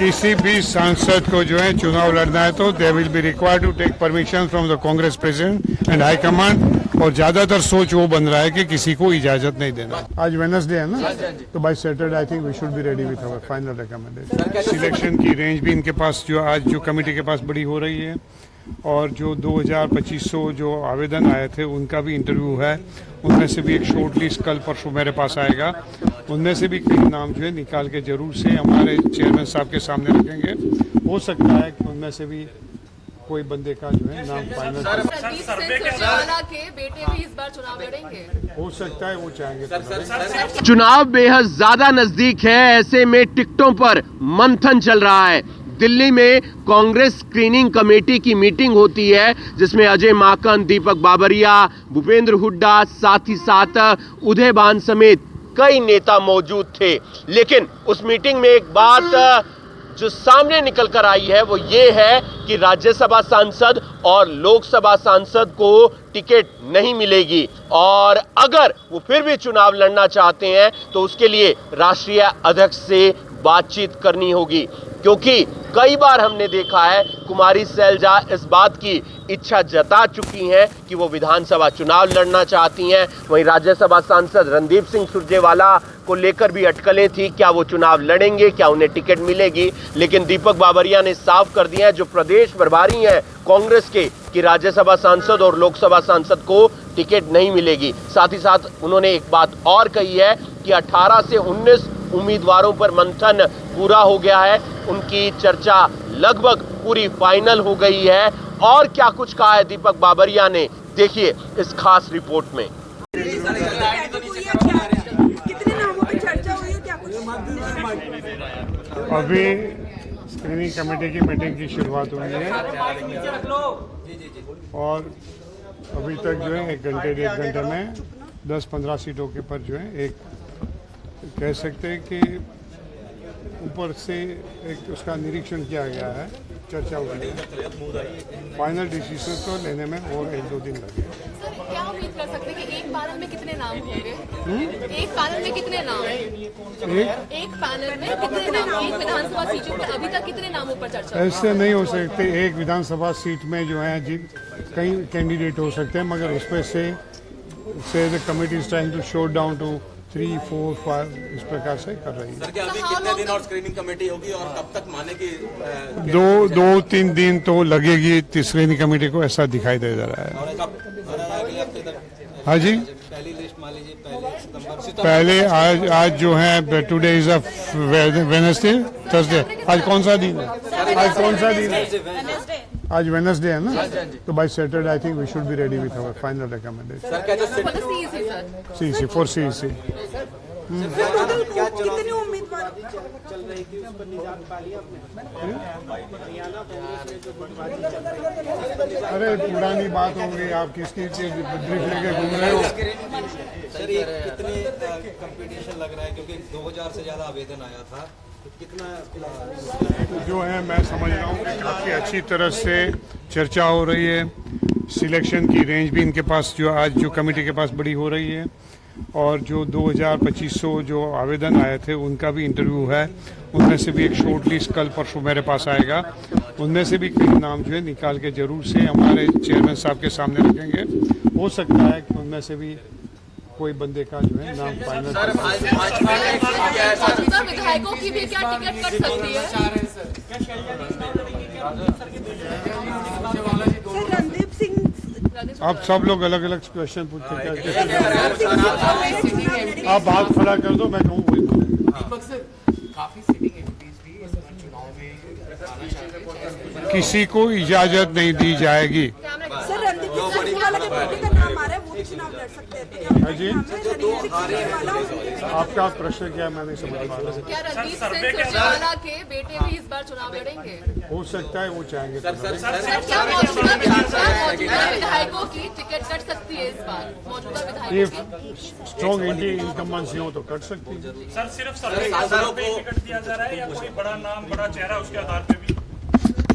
किसी भी सांसद को जो है चुनाव लड़ना है तो they will be required to take permission from the Congress president and high command. और ज्यादातर सोच वो बन रहा है कि किसी को इजाजत नहीं देना। आज वेडनेसडे है ना, तो by Saturday I think we should be ready with our final recommendation. Selection की रेंज भी इनके पास जो आज जो कमेटी के पास बड़ी हो रही है, और जो 2500 जो आवेदन आए थे उनका भी इंटरव्यू है। उनमें से भी एक शॉर्ट लिस्ट कल परसों मेरे पास आएगा। उनमें से भी कई नाम जो है निकाल के जरूर से हमारे चेयरमैन साहब के सामने रखेंगे। हो सकता है कि उनमें से भी कोई बंदे का जो है नाम फाइनल के बेटे भी इस बार चुनाव लड़ेंगे। हो सकता है वो चाहेंगे। चुनाव बेहद ज्यादा नजदीक है, ऐसे में टिकटों पर मंथन चल रहा है। दिल्ली में कांग्रेस स्क्रीनिंग कमेटी की मीटिंग होती है, जिसमें अजय माकन, दीपक बाबरिया, भूपेंद्र हुड्डा, साथ ही साथ उदय भान समेत कई नेता मौजूद थे। लेकिन उस मीटिंग में एक बात जो सामने निकल कर आई है वो ये है कि राज्यसभा सांसद और लोकसभा सांसद को टिकट नहीं मिलेगी, और अगर वो फिर भी चुनाव लड़ना चाहते हैं तो उसके लिए राष्ट्रीय अध्यक्ष से बातचीत करनी होगी। क्योंकि कई बार हमने देखा है कुमारी सैलजा इस बात की इच्छा जता चुकी हैं कि वो विधानसभा चुनाव लड़ना चाहती हैं। वहीं राज्यसभा सांसद रणदीप सिंह सुरजेवाला को लेकर भी अटकलें थी, क्या वो चुनाव लड़ेंगे, क्या उन्हें टिकट मिलेगी। लेकिन दीपक बाबरिया ने साफ कर दिया है, जो प्रदेश प्रभारी हैं कांग्रेस के, कि राज्यसभा सांसद और लोकसभा सांसद को टिकट नहीं मिलेगी। साथ ही साथ उन्होंने एक बात और कही है कि 18 से 19 उम्मीदवारों पर मंथन पूरा हो गया है, उनकी चर्चा लगभग पूरी फाइनल हो गई है। और क्या कुछ कहा है दीपक बाबरिया ने, देखिए इस खास रिपोर्ट में। अभी स्क्रीनिंग कमेटी की मीटिंग की शुरुआत हुई है, और अभी तक जो है 1 घंटे 1.5 घंटे में 10-15 सीटों के पर जो है एक कह सकते हैं कि ऊपर से एक उसका निरीक्षण किया गया है, चर्चा हुई है। फाइनल डिसीजन तो लेने में और 1-2 दिन लगे। सर, क्या उम्मीद कर सकते हैं कि एक पैनल में कितने नाम होंगे? एक पैनल में कितने नाम? एक पैनल में कितने नाम? एक विधानसभा सीटों पर अभी तक कितने नामों पर चर्चा? ऐसे नहीं हो सकते। एक विधानसभा सीट में जो है कई कैंडिडेट हो सकते हैं, मगर उसमें से the committee is trying to shot down to 3, 4, 5 इस प्रकार से कर रही है। सर, क्या अभी कितने दिन और स्क्रीनिंग कमेटी होगी और कब तक माने की? 2-3 दिन तो लगेगी स्क्रीनिंग कमेटी को, ऐसा दिखाई दे रहा है। और कब अगले हफ्ते तक? हाँ जी, पहली लिस्ट मान लीजिए पहले सितंबर। पहले आज जो है today is a Wednesday, Thursday. आज कौन सा दिन है? आज कौन सा दिन है? आज वेडनेसडे है ना, तो by Saturday I think we should be ready with our final recommendation. Sir, क्या जो CEC फॉर CEC। कितने उम्मीदवार चल रही थी उस पर निजात पा लिया आपने? अरे पुरानी बात हो गई, आप किसकी ब्रीफ लेके घूम रहे हो? सर, ये कितने कंपटीशन लग रहा है, क्योंकि 2000 से ज्यादा आवेदन आया था, तो कितना जो है मैं समझ रहा हूँ कि काफ़ी अच्छी तरह से चर्चा हो रही है। सिलेक्शन की रेंज भी इनके पास जो आज जो कमेटी के पास बड़ी हो रही है, और जो 2500 जो आवेदन आए थे उनका भी इंटरव्यू है। उनमें से भी एक शॉर्ट लिस्ट कल परसों मेरे पास आएगा। उनमें से भी कई नाम जो है निकाल के जरूर से हमारे चेयरमैन साहब के सामने रखेंगे। हो सकता है कि उनमें से भी कोई बंदे का जो है नाम फाइनल। मौजूदा विधायकों की भी क्या टिकट कट सकती है? रणदीप सिंह, आप सब लोग अलग अलग क्वेश्चन पूछते क्या? आप बात खड़ा कर दो, मैं कहूँ वही। किसी को इजाजत नहीं दी जाएगी। सर रणदीप सुरजेवाला के बेटे का नाम आ रहा है, वो चुनाव लड़ सकते हैं। हाँ जी, आपका प्रश्न क्या है, मैं नहीं समझ पा रहा। क्या रणदीप सिंह सुरजेवाला के बेटे भी इस बार चुनाव लड़ेंगे? हो सकता है वो चाहेंगे। सर, क्या मौजूदा विधायकों की टिकट कट सकती है इस बार? मौजूदा ये विधायकों की स्ट्रॉन्ग इनकम्बेंसी हो तो कट सकती है। सर, सिर्फ सर्वे के आधार पे टिकट दिया जा रहा है या कोई बड़ा नाम, बड़ा चेहरा उसके आधार पे भी?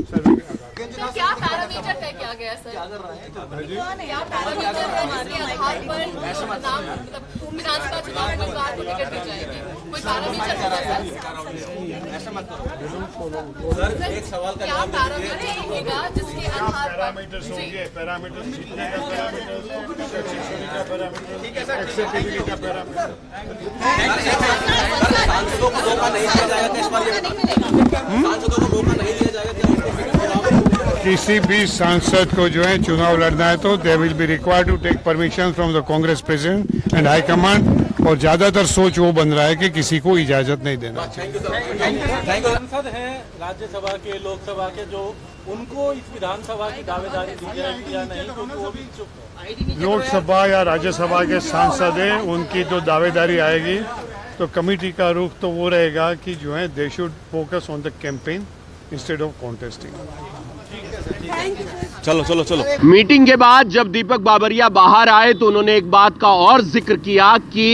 तो क्या पैरामीटर तय किया गया सर? क्या पैरामीटर है जिसके आधार पर नाम मतलब विधानसभा चुनाव उम्मीदवार को टिकट दी जाएगी? कोई कारण नहीं चल रहा सर? ऐसा मत करो सर। एक सवाल का क्या जवाब पैरामीटर होगा जिसके आधार पर पैरामीटर्स होंगे, पैरामीटर्स जीतने का पैरामीटर, एक्सेप्टेबिलिटी का पैरामीटर। सांसदों को मौका नहीं दिया जाएगा तो इस बार सांसदों को मौका नहीं दिया जाएगा क्या? किसी भी सांसद को जो है चुनाव लड़ना है तो they will be required to take permission from the Congress president and high command, और ज्यादातर सोच वो बन रहा है कि किसी को इजाजत नहीं देना। सांसद हैं राज्यसभा के, लोकसभा के, जो उनको इस विधानसभा की दावेदारी दी जाएगी या नहीं, क्योंकि वो भी इच्छुक है। लोकसभा या राज्यसभा के सांसद हैं, उनकी तो दावेदारी आएगी तो कमेटी का रुख तो वो रहेगा कि जो है they should focus on the campaign instead of contesting. चलो चलो चलो। मीटिंग के बाद जब दीपक बाबरिया बाहर आए तो उन्होंने एक बात का और जिक्र किया कि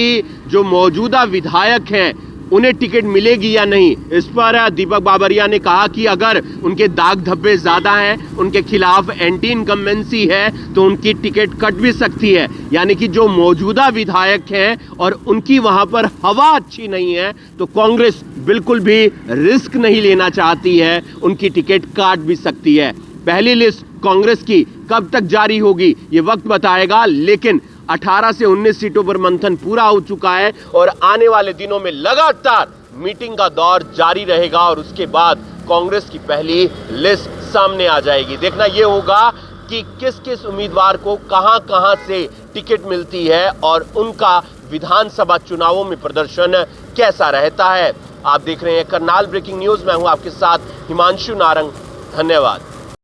जो मौजूदा विधायक हैं उन्हें टिकट मिलेगी या नहीं। इस पर दीपक बाबरिया ने कहा कि अगर उनके दाग धब्बे ज्यादा हैं, उनके खिलाफ एंटी इनकम्बेंसी है, तो उनकी टिकट कट भी सकती है। यानी कि जो मौजूदा विधायक हैं और उनकी वहां पर हवा अच्छी नहीं है, तो कांग्रेस बिल्कुल भी रिस्क नहीं लेना चाहती है, उनकी टिकट काट भी सकती है। पहली लिस्ट कांग्रेस की कब तक जारी होगी ये वक्त बताएगा, लेकिन 18 से 19 सीटों पर मंथन पूरा हो चुका है और आने वाले दिनों में लगातार मीटिंग का दौर जारी रहेगा और उसके बाद कांग्रेस की पहली लिस्ट सामने आ जाएगी। देखना यह होगा कि किस किस उम्मीदवार को कहां-कहां से टिकट मिलती है और उनका विधानसभा चुनावों में प्रदर्शन कैसा रहता है। आप देख रहे हैं करनाल ब्रेकिंग न्यूज, मैं हूं आपके साथ हिमांशु नारंग। धन्यवाद।